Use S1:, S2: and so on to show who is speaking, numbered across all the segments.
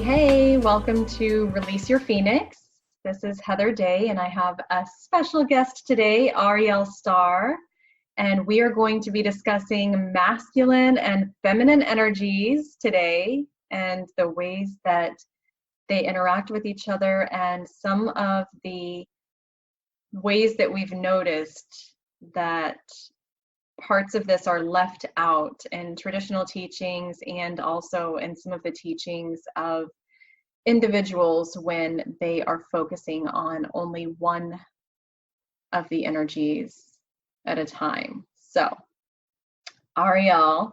S1: Hey, welcome to Release Your Phoenix. This is Heather Day, and I have a special guest today, Arielle Star, and we are going to be discussing masculine and feminine energies today and the ways that they interact with each other and some of the ways that we've noticed that parts of this are left out in traditional teachings and also in some of the teachings of individuals when they are focusing on only one of the energies at a time. So, Arielle,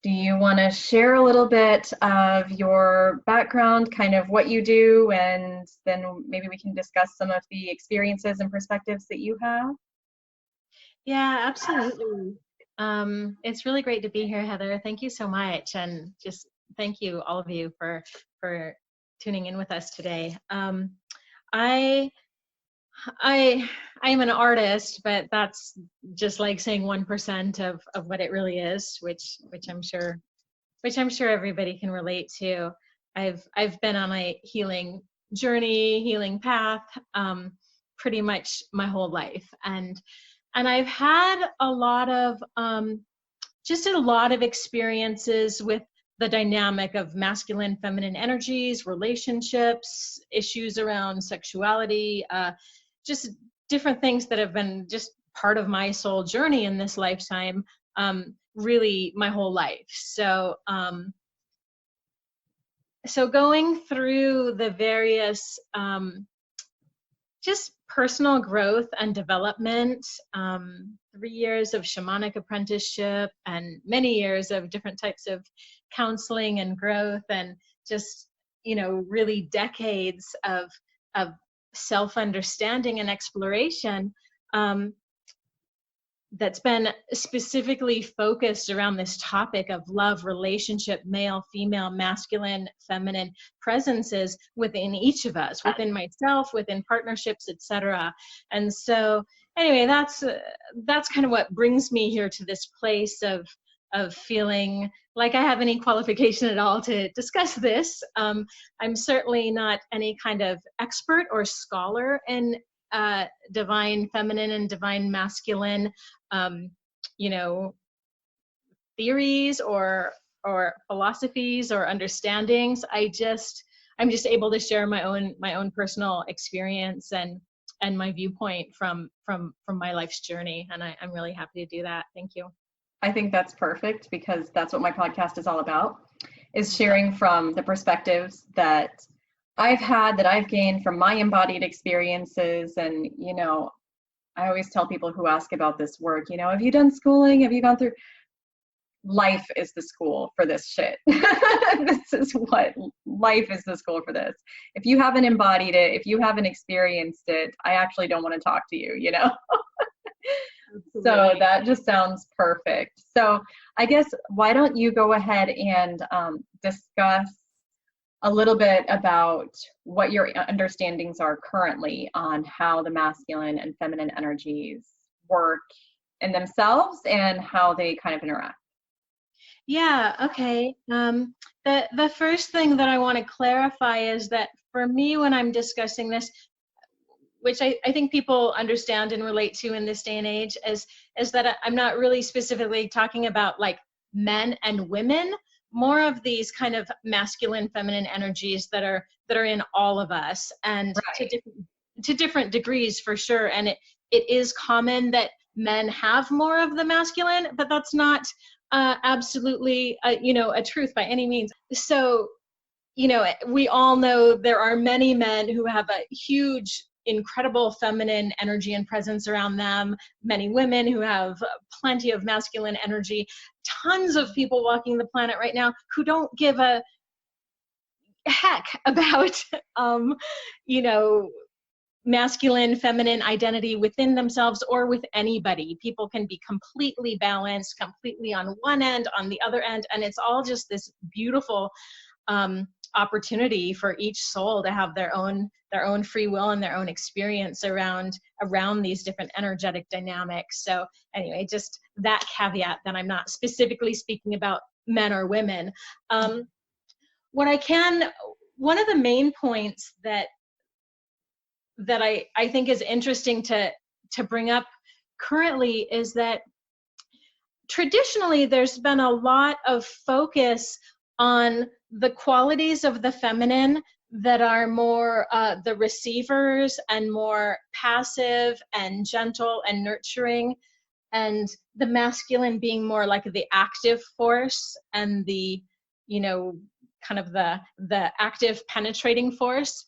S1: do you want to share a little bit of your background, kind of what you do, and then maybe we can discuss some of the experiences and perspectives that you have?
S2: Yeah, absolutely. It's really great to be here, Heather. Thank you so much, and just thank you, all of you, for tuning in with us today. I am an artist, but that's just like saying 1% of what it really is, which I'm sure everybody can relate to. I've been on a healing journey, healing path, pretty much my whole life, and I've had a lot of just a lot of experiences with the dynamic of masculine, feminine energies, relationships, issues around sexuality, just different things that have been just part of my soul journey in this lifetime, really my whole life. So going through the various just personal growth and development, 3 years of shamanic apprenticeship and many years of different types of counseling and growth, and just, really decades of self-understanding and exploration, that's been specifically focused around this topic of love, relationship, male, female, masculine, feminine presences within each of us, within myself, within partnerships, etc. And so anyway, that's kind of what brings me here to this place of feeling like I have any qualification at all to discuss this. I'm certainly not any kind of expert or scholar in divine feminine and divine masculine, theories or philosophies or understandings. I'm just able to share my own personal experience and my viewpoint from my life's journey, and I'm really happy to do that. Thank you.
S1: I think that's perfect, because that's what my podcast is all about, is sharing from the perspectives that I've had, that I've gained from my embodied experiences. And, I always tell people who ask about this work, have you done schooling? Have you gone through? Life is the school for this shit. This is what life is, the school for this. If you haven't embodied it, if you haven't experienced it, I actually don't want to talk to you, So that just sounds perfect. So I guess, why don't you go ahead and discuss a little bit about what your understandings are currently on how the masculine and feminine energies work in themselves and how they kind of interact.
S2: Yeah, okay. The first thing that I want to clarify is that for me, when I'm discussing this, which I think people understand and relate to in this day and age, is that I'm not really specifically talking about like men and women, more of these kind of masculine, feminine energies that are in all of us, and right, to different degrees for sure. And it is common that men have more of the masculine, but that's not absolutely a truth by any means. So we all know there are many men who have a huge, incredible feminine energy and presence around them, many women who have plenty of masculine energy, tons of people walking the planet right now who don't give a heck about masculine, feminine identity within themselves or with anybody. People can be completely balanced, completely on one end, on the other end, and it's all just this beautiful opportunity for each soul to have their own free will and their own experience around these different energetic dynamics. So anyway, just that caveat that I'm not specifically speaking about men or women. What I can one of the main points that I think is interesting to bring up currently is that traditionally there's been a lot of focus on the qualities of the feminine that are more the receivers and more passive and gentle and nurturing, and the masculine being more like the active force and the, you know, kind of the active penetrating force.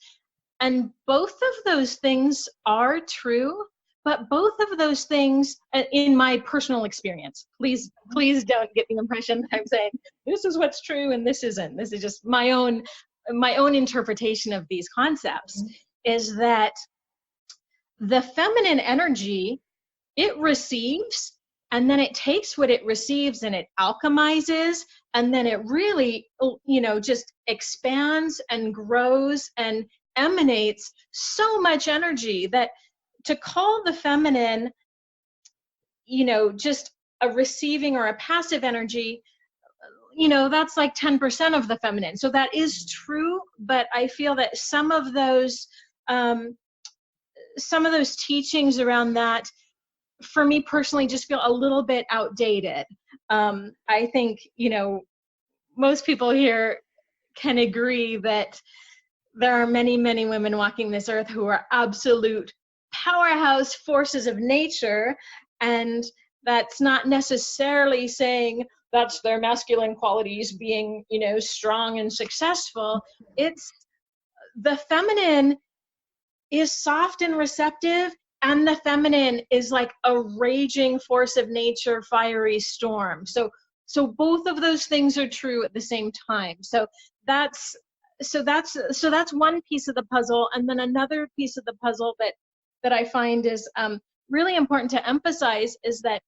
S2: And both of those things are true, but both of those things, in my personal experience, please don't get the impression that I'm saying this is what's true and this isn't. This is just my own interpretation of these concepts, is that the feminine energy, it receives, and then it takes what it receives and it alchemizes, and then it really, you know, just expands and grows and emanates so much energy that to call the feminine, you know, just a receiving or a passive energy, you know, that's like 10% of the feminine. So that is true, but I feel that some of those teachings around that, for me personally, just feel a little bit outdated. I think, you know, most people here can agree that there are many, many women walking this earth who are absolute powerhouse forces of nature, and that's not necessarily saying that's their masculine qualities being, you know, strong and successful. It's the feminine is soft and receptive, and the feminine is like a raging force of nature, fiery storm. So both of those things are true at the same time. So that's one piece of the puzzle. And then another piece of the puzzle that I find is really important to emphasize is that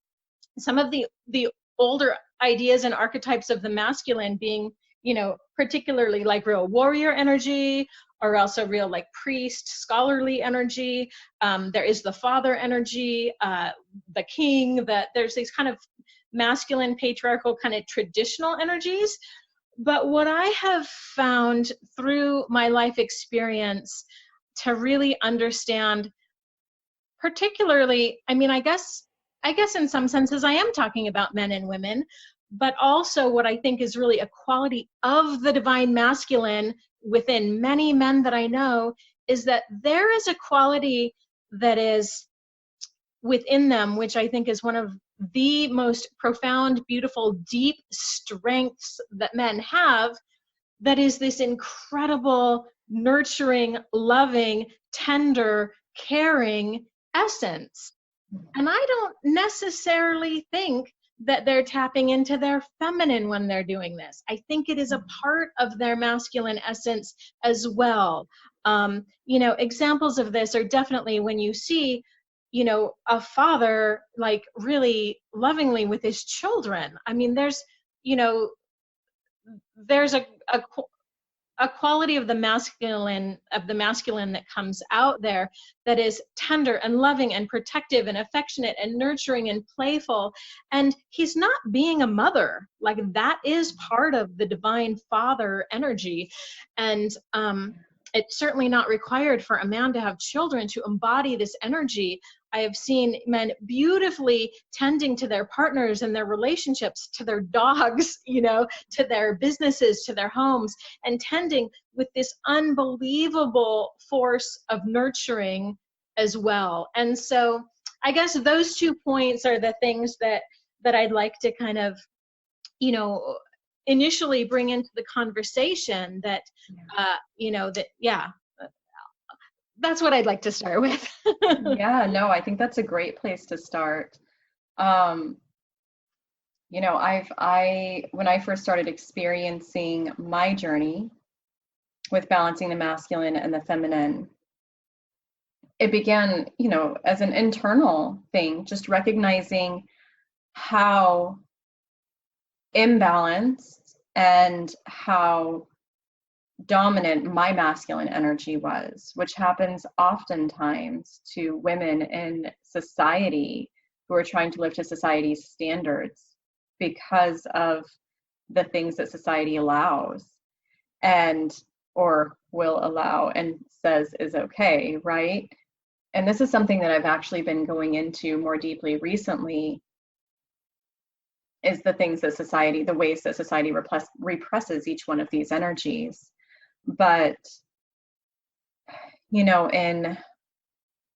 S2: some of the older ideas and archetypes of the masculine being, you know, particularly like real warrior energy, or also real like priest, scholarly energy. There is the father energy, the king, there's these kind of masculine, patriarchal, kind of traditional energies. But what I have found through my life experience to really understand, particularly, I mean, I guess in some senses I am talking about men and women, but also what I think is really a quality of the divine masculine within many men that I know is that there is a quality that is within them, which I think is one of the most profound, beautiful, deep strengths that men have, that is this incredible, nurturing, loving, tender, caring essence. And I don't necessarily think that they're tapping into their feminine when they're doing this. I think it is a part of their masculine essence as well. You know, examples of this are definitely when you see, you know, a father like really lovingly with his children. I mean, there's, you know, there's a quality of the masculine that comes out there that is tender and loving and protective and affectionate and nurturing and playful. And he's not being a mother. Like, that is part of the divine father energy. And it's certainly not required for a man to have children to embody this energy. I have seen men beautifully tending to their partners and their relationships, to their dogs, you know, to their businesses, to their homes, and tending with this unbelievable force of nurturing as well. And so I guess those 2 points are the things that I'd like to kind of, you know, initially bring into the conversation, that, you know, that, yeah, that's what I'd like to start with.
S1: Yeah, no, I think that's a great place to start. You know, when I first started experiencing my journey with balancing the masculine and the feminine, it began, you know, as an internal thing, just recognizing how imbalanced and how dominant my masculine energy was, which happens oftentimes to women in society who are trying to live to society's standards because of the things that society allows. And or will allow and says is okay, right? And this is something that I've actually been going into more deeply recently, is the things that society, the ways that society represses each one of these energies. But, you know, in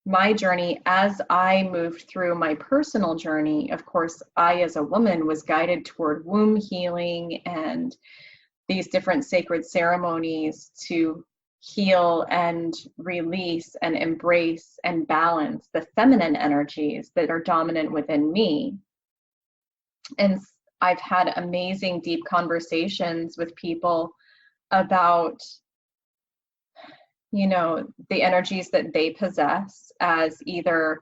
S1: my journey, as I moved through my personal journey, of course, I, as a woman, was guided toward womb healing and these different sacred ceremonies to heal and release and embrace and balance the feminine energies that are dominant within me. And I've had amazing, deep conversations with people about, you know, the energies that they possess as either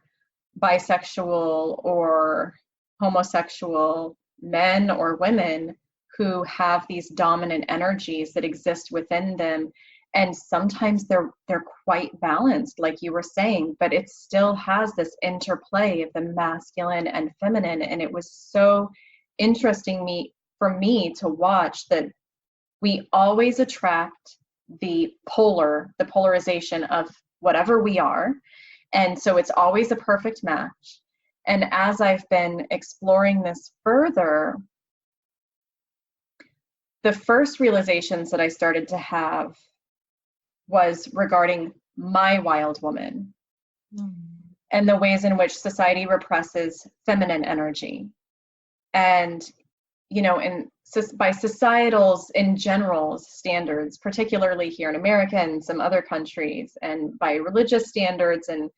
S1: bisexual or homosexual men or women who have these dominant energies that exist within them. And sometimes they're quite balanced, like you were saying, but it still has this interplay of the masculine and feminine. And it was so interesting for me to watch that we always attract the polarization of whatever we are. And so it's always a perfect match. And as I've been exploring this further, the first realizations that I started to have was regarding my wild woman and the ways in which society represses feminine energy. And, you know, by societal's in general standards, particularly here in America and some other countries, and by religious standards and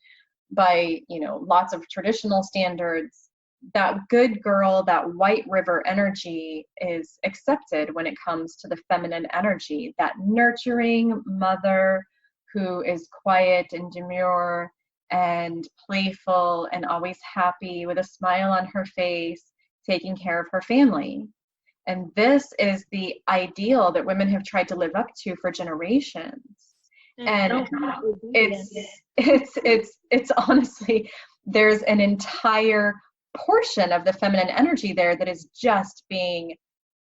S1: by, you know, lots of traditional standards, that good girl, that white river energy is accepted when it comes to the feminine energy, that nurturing mother who is quiet and demure and playful and always happy with a smile on her face, taking care of her family. And this is the ideal that women have tried to live up to for generations. And it's honestly, there's an entire portion of the feminine energy there that is just being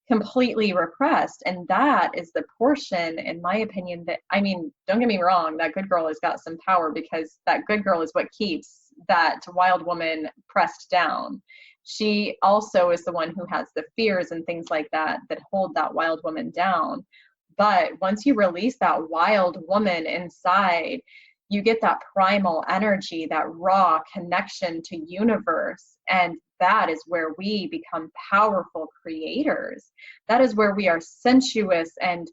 S1: completely repressed. And that is the portion, in my opinion, that, I mean, don't get me wrong, that good girl has got some power, because that good girl is what keeps that wild woman pressed down. She also is the one who has the fears and things like that that hold that wild woman down. But once you release that wild woman inside, you get that primal energy, that raw connection to universe. And that is where we become powerful creators. That is where we are sensuous and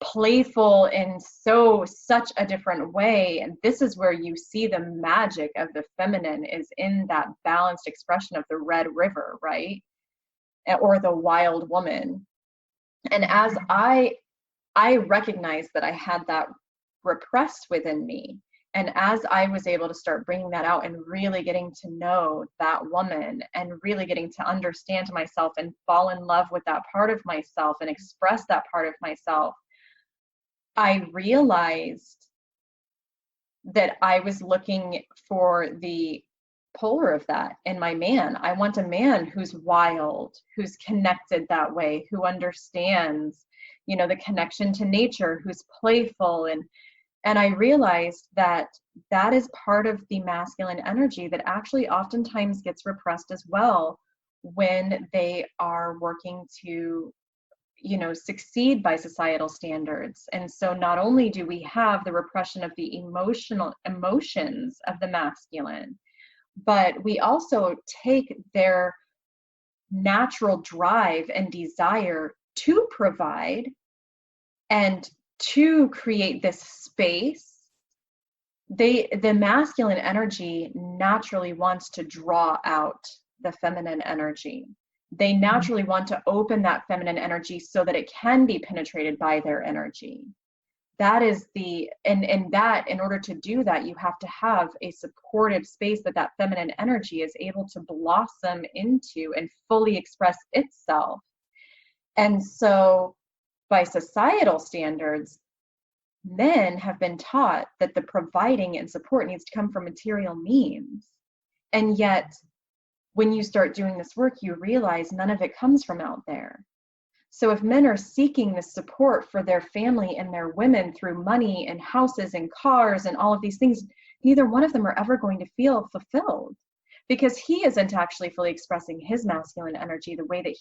S1: playful in such a different way. And this is where you see the magic of the feminine, is in that balanced expression of the red river, right? Or the wild woman. And as I recognized that I had that repressed within me, and as I was able to start bringing that out and really getting to know that woman and really getting to understand myself and fall in love with that part of myself and express that part of myself, I realized that I was looking for the polar of that in my man. I want a man who's wild, who's connected that way, who understands, you know, the connection to nature, who's playful. And I realized that that is part of the masculine energy that actually oftentimes gets repressed as well when they are working to, you know, succeed by societal standards. And so not only do we have the repression of the emotions of the masculine, but we also take their natural drive and desire to provide and to create this space. The masculine energy naturally wants to draw out the feminine energy. They naturally want to open that feminine energy so that it can be penetrated by their energy. That is that in order to do that, you have to have a supportive space that feminine energy is able to blossom into and fully express itself. And so by societal standards, men have been taught that the providing and support needs to come from material means. And yet, when you start doing this work, you realize none of it comes from out there. So if men are seeking the support for their family and their women through money and houses and cars and all of these things, neither one of them are ever going to feel fulfilled, because he isn't actually fully expressing his masculine energy the way that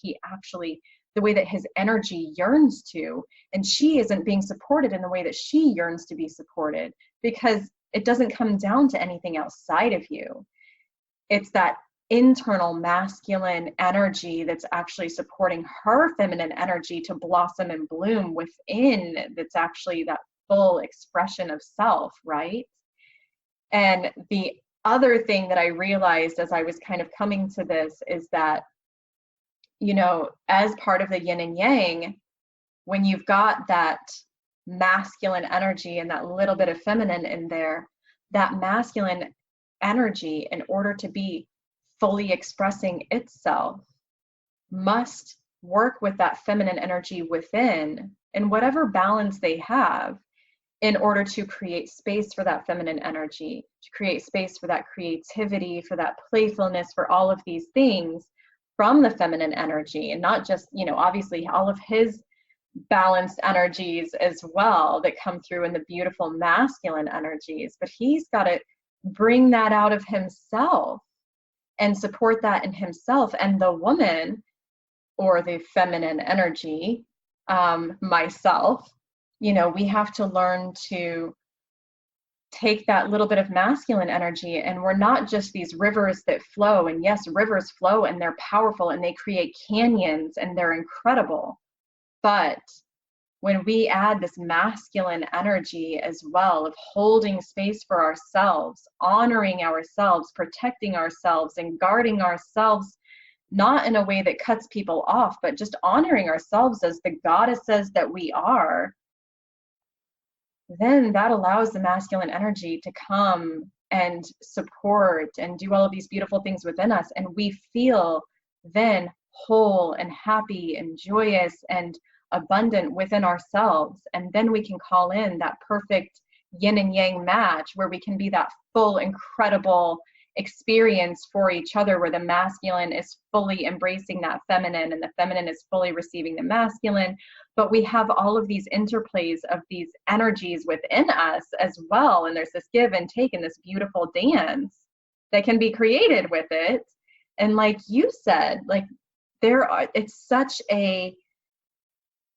S1: the way that his energy yearns to, and she isn't being supported in the way that she yearns to be supported, because it doesn't come down to anything outside of you. It's that internal masculine energy that's actually supporting her feminine energy to blossom and bloom within, that's actually that full expression of self, right? And the other thing that I realized as I was kind of coming to this is that, you know, as part of the yin and yang, when you've got that masculine energy and that little bit of feminine in there, that masculine energy, in order to be fully expressing itself, must work with that feminine energy within, in whatever balance they have, in order to create space for that feminine energy, to create space for that creativity, for that playfulness, for all of these things from the feminine energy, and not just, you know, obviously all of his balanced energies as well that come through in the beautiful masculine energies, but he's got to bring that out of himself and support that in himself. And the woman, or the feminine energy, myself, you know, we have to learn to take that little bit of masculine energy, and we're not just these rivers that flow. And yes, rivers flow and they're powerful and they create canyons and they're incredible. But when we add this masculine energy as well, of holding space for ourselves, honoring ourselves, protecting ourselves, and guarding ourselves, not in a way that cuts people off, but just honoring ourselves as the goddesses that we are, then that allows the masculine energy to come and support and do all of these beautiful things within us. And we feel then whole and happy and joyous and abundant within ourselves. And then we can call in that perfect yin and yang match, where we can be that full, incredible experience for each other, where the masculine is fully embracing that feminine and the feminine is fully receiving the masculine. But we have all of these interplays of these energies within us as well, and there's this give and take and this beautiful dance that can be created with it. And like you said, like it's such a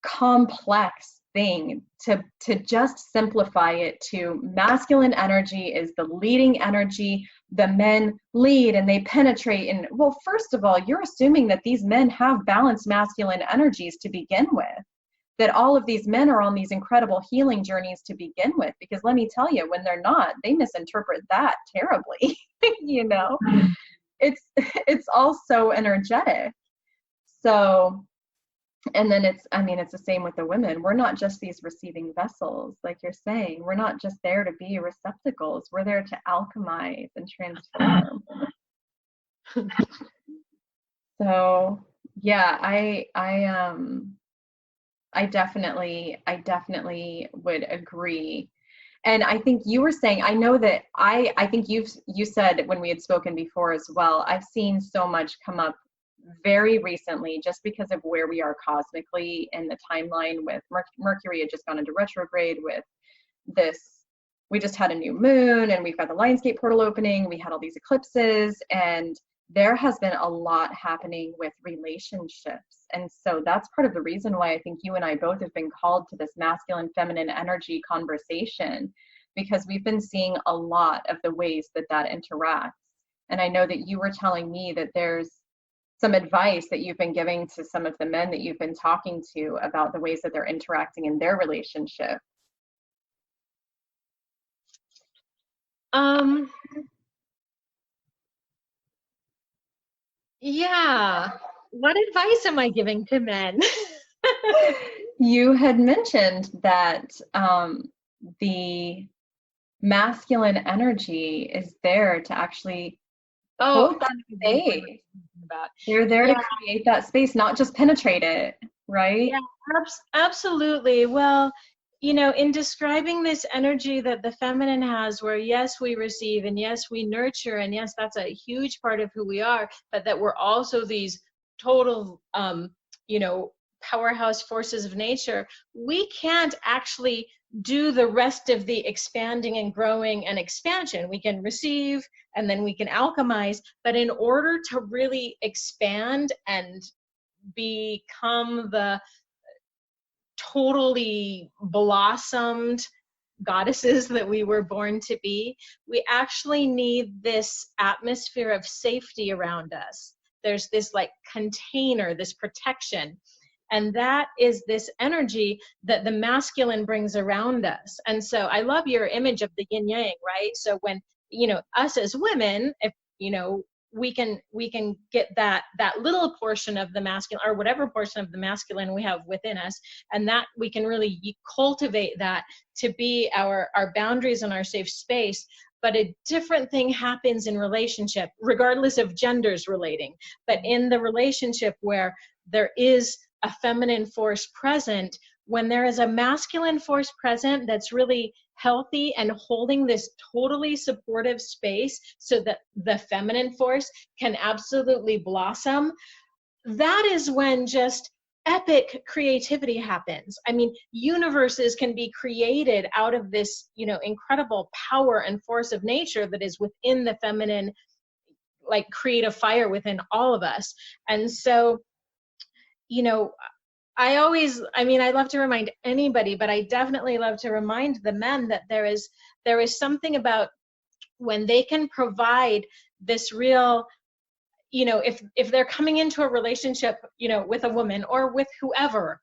S1: complex thing to just simplify it to masculine energy is the leading energy. The men lead and they penetrate. And well, first of all, you're assuming that these men have balanced masculine energies to begin with, that all of these men are on these incredible healing journeys to begin with, because let me tell you, when they're not, they misinterpret that terribly. You know, it's all so energetic. So, and then it's the same with the women. We're not just these receiving vessels, like you're saying. We're not just there to be receptacles. We're there to alchemize and transform. So yeah, I definitely would agree. And I think you were saying, I know that I think you said when we had spoken before as well, I've seen so much come up very recently, just because of where we are cosmically in the timeline, with Mercury had just gone into retrograde, with this, we just had a new moon, and we've got the Lionsgate portal opening, we had all these eclipses, and there has been a lot happening with relationships. And so that's part of the reason why I think you and I both have been called to this masculine feminine energy conversation, because we've been seeing a lot of the ways that interacts. And I know that you were telling me that there's some advice that you've been giving to some of the men that you've been talking to about the ways that they're interacting in their relationship.
S2: Yeah. What advice am I giving to men?
S1: You had mentioned that the masculine energy is there to actually hold that space. They're there to create that space, not just penetrate it, right?
S2: Yeah, absolutely. Well, you know, in describing this energy that the feminine has, where yes, we receive, and yes, we nurture, and yes, that's a huge part of who we are, but that we're also these total, you know, powerhouse forces of nature, we can't actually do the rest of the expanding and growing and expansion. We can receive and then we can alchemize, but in order to really expand and become the totally blossomed goddesses that we were born to be, we actually need this atmosphere of safety around us. There's this like container, this protection. And that is this energy that the masculine brings around us. And so I love your image of the yin yang, right? So when, us as women, if, we can get that little portion of the masculine, or whatever portion of the masculine we have within us, and that we can really cultivate that to be our boundaries and our safe space. But a different thing happens in relationship, regardless of genders relating, but in the relationship where there is a feminine force present, when there is a masculine force present that's really healthy and holding this totally supportive space so that the feminine force can absolutely blossom, that is when just epic creativity happens. I mean, universes can be created out of this, incredible power and force of nature that is within the feminine, like creative fire within all of us. And so, I love to remind anybody, but I definitely love to remind the men that there is something about when they can provide this real, if they're coming into a relationship, with a woman or with whoever,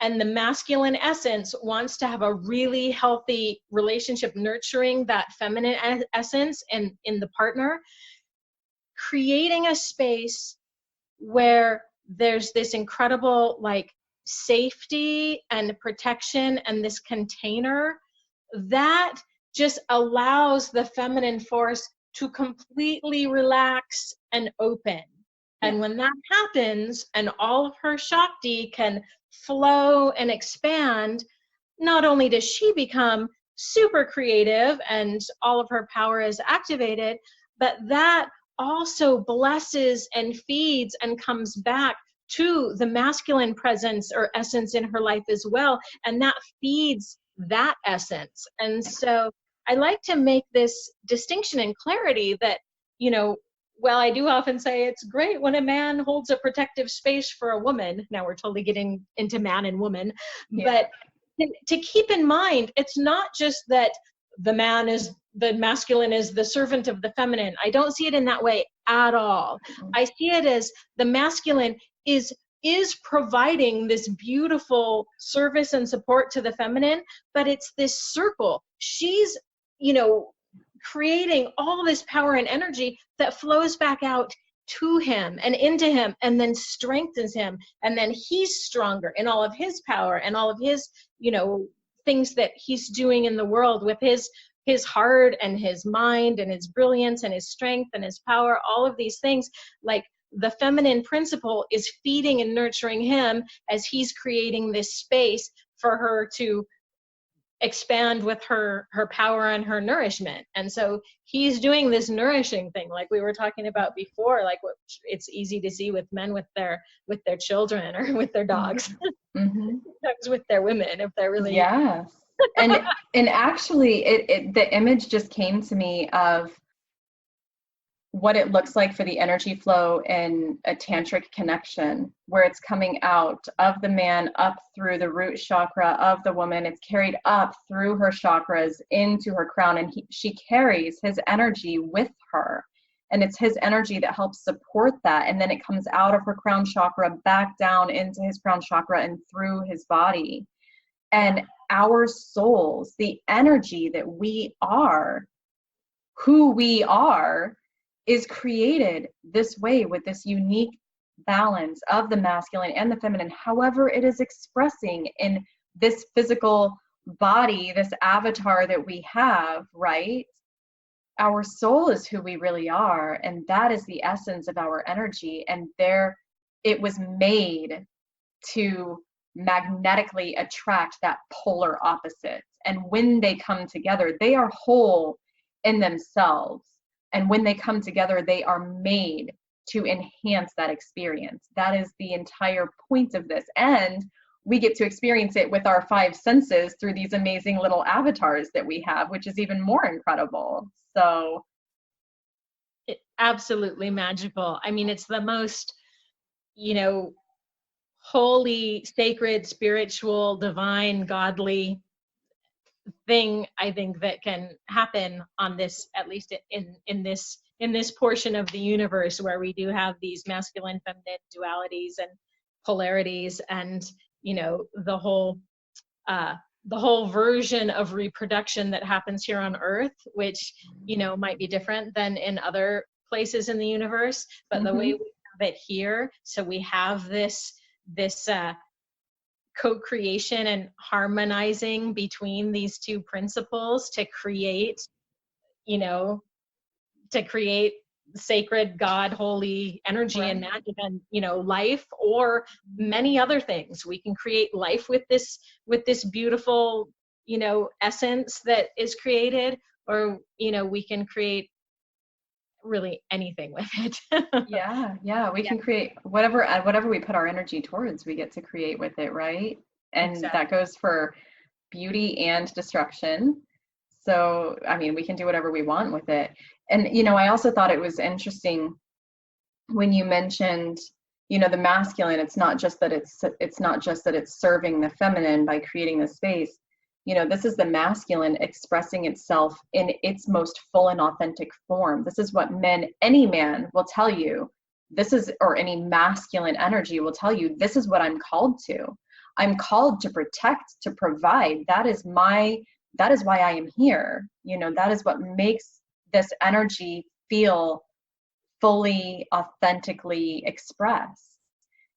S2: and the masculine essence wants to have a really healthy relationship, nurturing that feminine essence in the partner, creating a space where there's this incredible like safety and protection and this container that just allows the feminine force to completely relax and open. And when that happens and all of her Shakti can flow and expand, not only does she become super creative and all of her power is activated, but that also blesses and feeds and comes back to the masculine presence or essence in her life as well. And that feeds that essence. And so I like to make this distinction and clarity that, well, I do often say it's great when a man holds a protective space for a woman. Now we're totally getting into man and woman, but to keep in mind, it's not just that the masculine is the servant of the feminine. I don't see it in that way at all. I see it as the masculine is providing this beautiful service and support to the feminine, but it's this circle. She's, creating all this power and energy that flows back out to him and into him and then strengthens him. And then he's stronger in all of his power and all of his, things that he's doing in the world with his heart and his mind and his brilliance and his strength and his power, all of these things. Like the feminine principle is feeding and nurturing him as he's creating this space for her to expand with her power and her nourishment. And so he's doing this nourishing thing, like we were talking about before, like what it's easy to see with men with their children or with their dogs, sometimes with their women if they're really
S1: and actually the image just came to me of what it looks like for the energy flow in a tantric connection, where it's coming out of the man up through the root chakra of the woman. It's carried up through her chakras into her crown, and she carries his energy with her. And it's his energy that helps support that. And then it comes out of her crown chakra back down into his crown chakra and through his body. And our souls, the energy that we are, who we are, is created this way with this unique balance of the masculine and the feminine, however it is expressing in this physical body, this avatar that we have, right? Our soul is who we really are, and that is the essence of our energy. And it was made to magnetically attract that polar opposite. And when they come together, they are whole in themselves. And when they come together, they are made to enhance that experience. That is the entire point of this. And we get to experience it with our five senses through these amazing little avatars that we have, which is even more incredible. So
S2: absolutely magical. I mean, it's the most, you know, holy, sacred, spiritual, divine, godly thing I think that can happen on this, at least in this portion of the universe where we do have these masculine, feminine dualities and polarities, and you know, the whole version of reproduction that happens here on Earth, which, you know, might be different than in other places in the universe, but the way we have it here, so we have this co-creation and harmonizing between these two principles to create, you know, to create sacred, God, holy energy and magic and, you know, life, or many other things. We can create life with this beautiful, you know, essence that is created, or, you know, we can create really anything with it.
S1: yeah, we can create whatever we put our energy towards, we get to create with it, right? And
S2: Exactly.
S1: that goes for beauty and destruction. So, I mean, we can do whatever we want with it. And, you know, I also thought it was interesting when you mentioned, you know, the masculine. It's not just that it's serving the feminine by creating the space. You know, this is the masculine expressing itself in its most full and authentic form. This is what any man will tell you. Or any masculine energy will tell you, this is what I'm called to. I'm called to protect, to provide. That is why I am here. You know, that is what makes this energy feel fully, authentically expressed.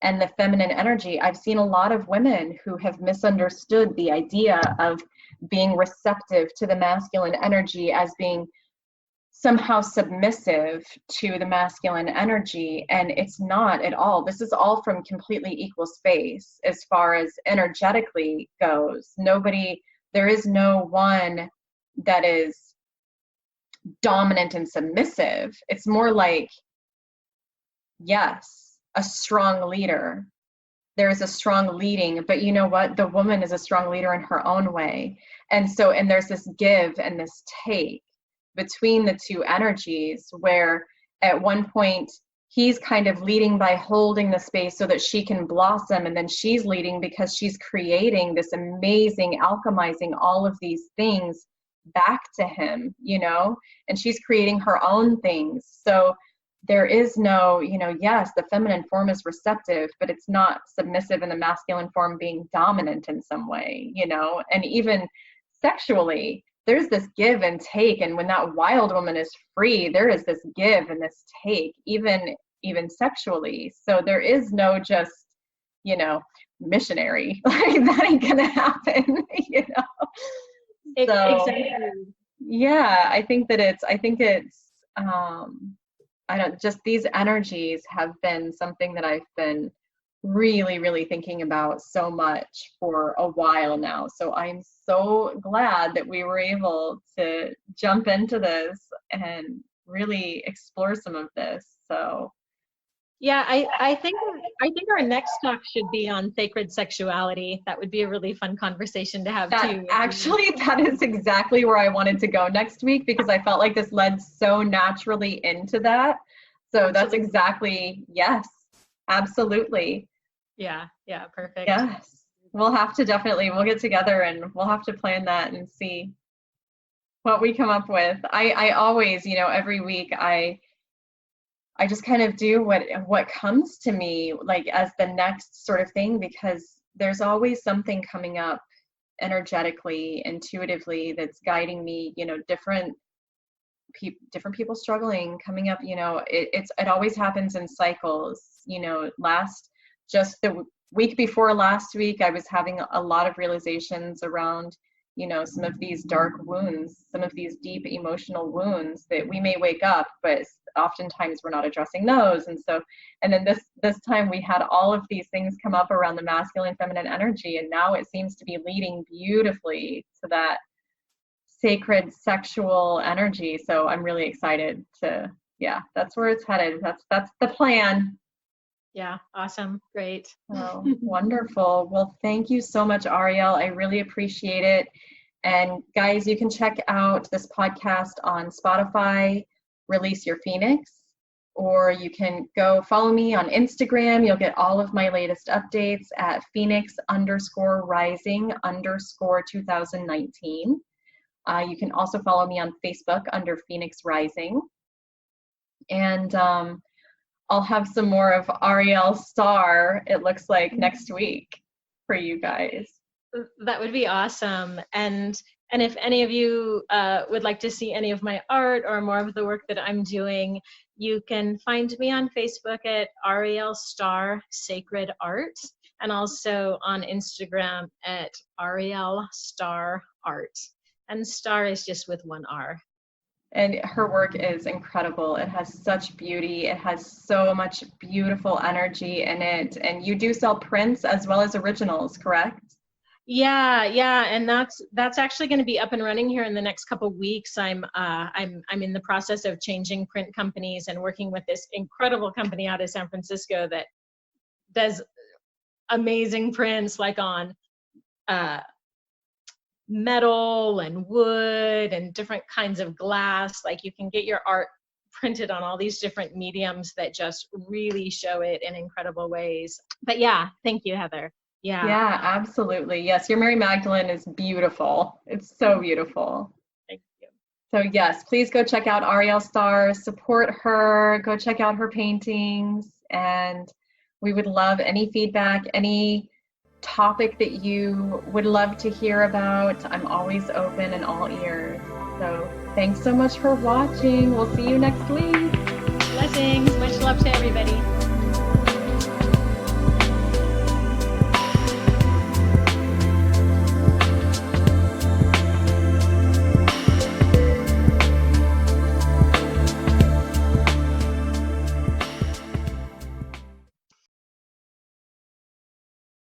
S1: And the feminine energy, I've seen a lot of women who have misunderstood the idea of being receptive to the masculine energy as being somehow submissive to the masculine energy, and it's not at all. This is all from completely equal space as far as energetically goes. There is no one that is dominant and submissive. It's more like, yes, a strong leader. There is a strong leading, but you know what? The woman is a strong leader in her own way. And there's this give and this take between the two energies, where at one point he's kind of leading by holding the space so that she can blossom, and then she's leading because she's creating this amazing, alchemizing all of these things back to him, you know, and she's creating her own things. So there is no, you know, yes, the feminine form is receptive, but it's not submissive, and the masculine form being dominant in some way, you know. And even sexually, there's this give and take, and when that wild woman is free, there is this give and this take, even sexually. So there is no just, you know, missionary. Like, that ain't gonna happen, you know. So
S2: Exactly.
S1: yeah, I think it's I don't, just these energies have been something that I've been really, really thinking about so much for a while now. So I'm so glad that we were able to jump into this and really explore some of this. So
S2: Yeah, I think our next talk should be on sacred sexuality. That would be a really fun conversation to have too.
S1: that is exactly where I wanted to go next week, because I felt like this led so naturally into that. So that's exactly, yes, absolutely.
S2: Yeah, perfect.
S1: Yes. We'll get together and we'll have to plan that and see what we come up with. I always, you know, every week I just kind of do what comes to me, like, as the next sort of thing, because there's always something coming up energetically, intuitively, that's guiding me, you know, different people struggling, coming up, you know, it always happens in cycles, you know. Just the week before last week, I was having a lot of realizations around, you know, some of these dark wounds, some of these deep emotional wounds that we may wake up, but oftentimes we're not addressing those. And then this time we had all of these things come up around the masculine, feminine energy, and now it seems to be leading beautifully to that sacred sexual energy. So I'm really excited to Yeah, that's where it's headed. That's the plan.
S2: Yeah, awesome. Great.
S1: Oh, wonderful. Well, thank you so much, Arielle. I really appreciate it. And guys, you can check out this podcast on Spotify, Release Your Phoenix, or you can go follow me on Instagram. You'll get all of my latest updates at Phoenix_Rising_2019. You can also follow me on Facebook under Phoenix Rising. And I'll have some more of Arielle Star, it looks like, next week for you guys.
S2: That would be awesome. And if any of you would like to see any of my art or more of the work that I'm doing, you can find me on Facebook at Arielle Star Sacred Art, and also on Instagram at Arielle Star Art. And Star is just with one R.
S1: And her work is incredible. It has such beauty. It has so much beautiful energy in it. And you do sell prints as well as originals, correct?
S2: Yeah, and that's actually going to be up and running here in the next couple of weeks. I'm in the process of changing print companies and working with this incredible company out of San Francisco that does amazing prints, like on metal and wood and different kinds of glass. Like, you can get your art printed on all these different mediums that just really show it in incredible ways. But yeah, thank you, Heather.
S1: Yeah, absolutely. Yes, your Mary Magdalene is beautiful. It's so beautiful.
S2: Thank you.
S1: So yes, please go check out Arielle Star, support her, go check out her paintings, and we would love any feedback, any topic that you would love to hear about. I'm always open and all ears. So thanks so much for watching. We'll see you next week.
S2: Blessings. Much love to everybody.